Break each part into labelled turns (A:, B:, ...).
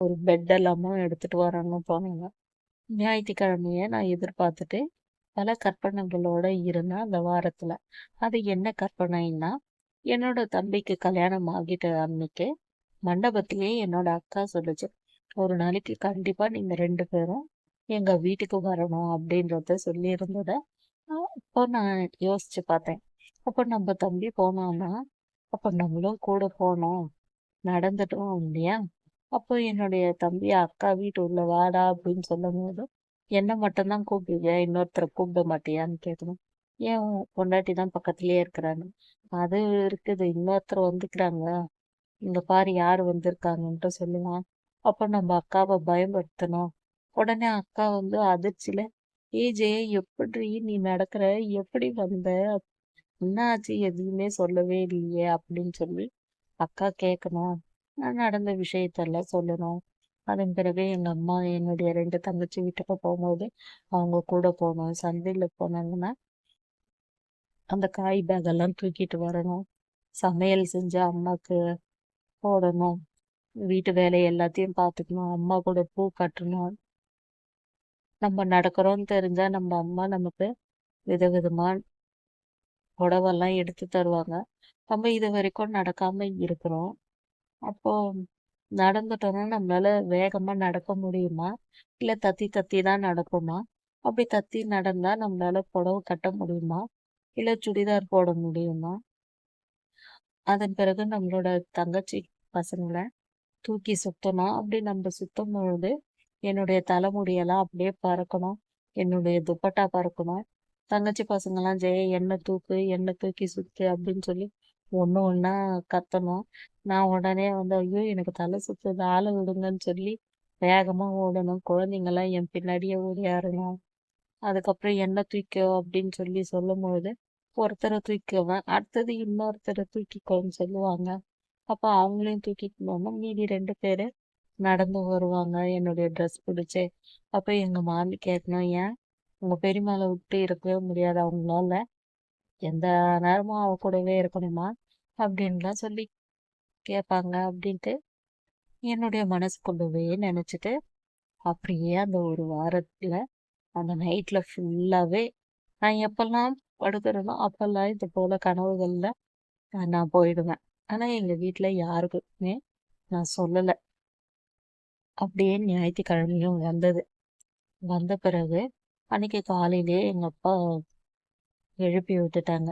A: ஒரு பெட் எல்லாமும் எடுத்துட்டு வரேன்னு போனாங்க. ஞாயிற்றுக்கிழமைய நான் எதிர்பார்த்துட்டு பல கற்பனைகளோட இருந்தேன் அந்த வாரத்துல. அது என்ன கற்பனைன்னா, என்னோட தம்பிக்கு கல்யாணம் ஆகிட்ட அன்னைக்கு மண்டபத்திலேயே என்னோட அக்கா சொல்லுச்சு, ஒரு நாளைக்கு கண்டிப்பா நீங்க 2 பேரும் எங்க வீட்டுக்கு வரணும் அப்படின்றத சொல்லியிருந்தத அப்போ நான் யோசிச்சு பார்த்தேன். அப்போ நம்ம தம்பி போனான்னா, அப்போ நம்மளும் கூட போனோம், நடந்துட்டோம் இல்லையா? அப்போ என்னுடைய தம்பி அக்கா வீட்டு உள்ள வாடா அப்படின்னு சொல்லும்போது, என்ன மட்டும்தான் கூப்பிடுவியா, இன்னொருத்தரை கூப்பிட மாட்டியான்னு கேட்கணும். ஏன் உன் பொண்டாட்டி தான் பக்கத்துலயே இருக்கிறாங்க, அது இருக்குது, இன்னொருத்தர் வந்துக்கிறாங்க, இங்க பாரு யார் வந்திருக்காங்கன்ட்டு சொல்லுவான். அப்போ நம்ம அக்காவை பயன்படுத்தணும். உடனே அக்கா வந்து அதிர்ச்சியில, ஜெய எப்படி நீ நடக்கிற, எப்படி வந்த, என்ன ஆச்சு, எதுவுமே சொல்லவே இல்லையே அப்படின்னு சொல்லி அக்கா கேட்கணும். நான் நடந்த விஷயத்தெல்லாம் சொல்லணும். அதன் பிறகு எங்க அம்மா என்னுடைய 2 தங்கச்சி வீட்டுக்கு போகும்போது அவங்க கூட போகணும். சந்தையில போனாங்கன்னா அந்த காய் பேக் எல்லாம் தூக்கிட்டு வரணும். சமையல் செஞ்சு அம்மாக்கு போடணும். வீட்டு வேலை எல்லாத்தையும் பார்த்துக்கணும். அம்மா கூட பூ கட்டணும். நம்ம நடக்கிறோம்னு தெரிஞ்சா நம்ம அம்மா நமக்கு விதவிதமா புடவெல்லாம் எடுத்து தருவாங்க. நம்ம இது வரைக்கும் நடக்காம இருக்கிறோம். அப்போ நடந்துட்டோம்னா நம்மளால வேகமா நடக்க முடியுமா? இல்ல தத்தி தத்தி தான் நடக்குமா? அப்படி தத்தி நடந்தா நம்மளால புடவை கட்ட முடியுமா? இல்ல சுடிதார் போட முடியுமா? அதன் பிறகு நம்மளோட தங்கச்சி பசங்கள தூக்கி சுத்தணும். அப்படி நம்ம சுத்தும் பொழுது என்னுடைய தலைமுடியெல்லாம் அப்படியே பறக்கணும். என்னுடைய துப்பட்டா பறக்கணும். தங்கச்சி பசங்கெல்லாம் ஜெய எண்ணெய் தூக்கு, எண்ணெய் தூக்கி சுத்து அப்படின்னு சொல்லி ஒண்ணு ஒண்ணா கத்தணும். நான் உடனே வந்து ஐயோ எனக்கு தலை சுத்துது, ஆளை விடுங்கன்னு சொல்லி வேகமா ஓடணும். குழந்தைங்கெல்லாம் என் பின்னாடியே ஓடியாரணும். அதுக்கப்புறம் எண்ணெய் தூக்கோ அப்படின்னு சொல்லி சொல்லும்போது ஒருத்தரை தூக்குவேன், அடுத்தது இன்னொருத்தரை தூக்கிக்கோன்னு சொல்லுவாங்க. அப்ப அவங்களையும் தூக்கிட்டு போனா மீதி 2 பேரு நடந்து வருவாங்க என்னுடைய ட்ரெஸ் பிடிச்சு. அப்ப எங்க மாமி கேட்கணும், ஏன் உங்க பெரியம்மாள விட்டு இருக்கவே முடியாது அவங்களால, எந்த நேரமும் அவ கூடவே இருக்கணுமா அப்படின்லாம் சொல்லி கேட்பாங்க அப்படின்ட்டு என்னுடைய மனசுக்குள்ளவே நினைச்சிட்டு அப்படியே அந்த ஒரு வாரத்துல அந்த நைட்ல ஃபுல்லாவே நான் எப்பெல்லாம் படுக்கிறேனோ அப்பெல்லாம் இது போல கனவுகள்ல நான் போயிடுவேன். ஆனா எங்க வீட்ல யாருக்குமே நான் சொல்லல. அப்படியே ஞாயிற்றுக்கிழமையும் வந்தது. வந்த பிறகு அன்னைக்கு காலையிலேயே எங்க அப்பா எழுப்பி விட்டுட்டாங்க.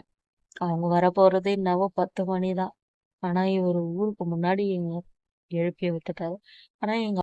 A: அவங்க வரப்போறது என்னவோ 10 மணிதான். ஆனா இவர் ஊருக்கு முன்னாடி எழுப்பி விட்டுட்டாரு. ஆனா எங்க